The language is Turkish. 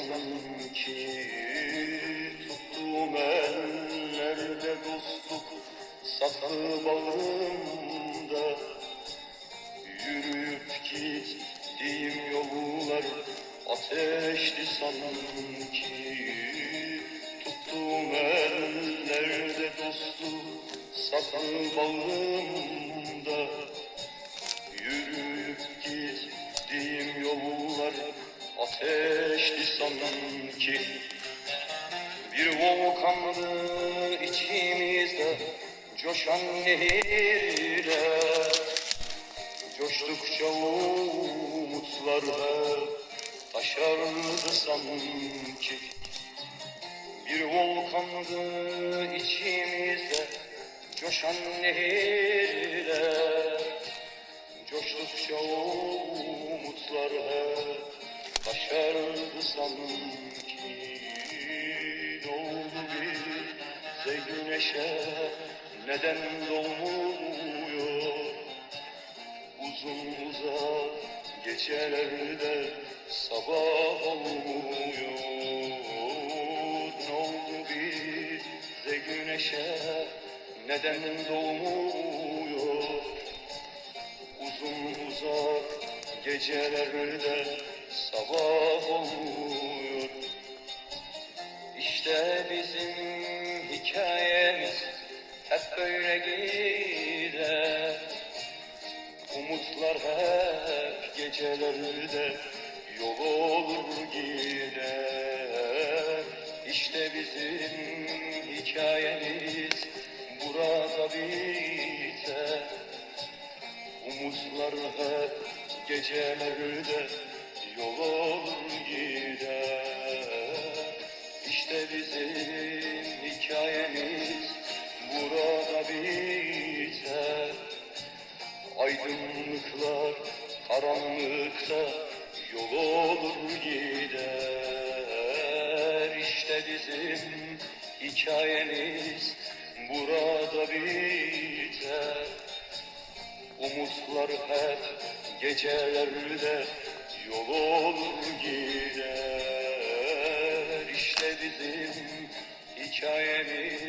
sanki, tuttuğum ellerde dostluk saklı bağımda. Yürüyüp gittiğim yollar ateşti sanki, tuttuğum ellerde dostluk saklı bağımda. Yürüyüp gittiğim yollar ateşti sanki. Bir volkandı içimizde coşan nehirle, coştukça umutlar hep taşardı sanki. Bir volkandı içimizde coşan nehirle, coştukça umutlar hep taşardı sanki. Ne oldu bize güneşe, neden doğmuyor? Uzun uzak gecelerde sabah olmuyor. Ne oldu bize güneşe, neden doğmuyor? Uzun uzak gecelerde sabah olmuyor. İşte bizim hikayemiz hep böyle gider. Umutlar hep gecelerde yol olur gider. İşte bizim hikayemiz burada biter. Umutlar hep gecelerde yol olur gider. İşte bizim hikayemiz burada biter. Aydınlıklar karanlıkta yol olur gider. İşte bizim hikayemiz burada biter. Umutlar hep gecelerde yol olur gider. İşte bizim hikayemiz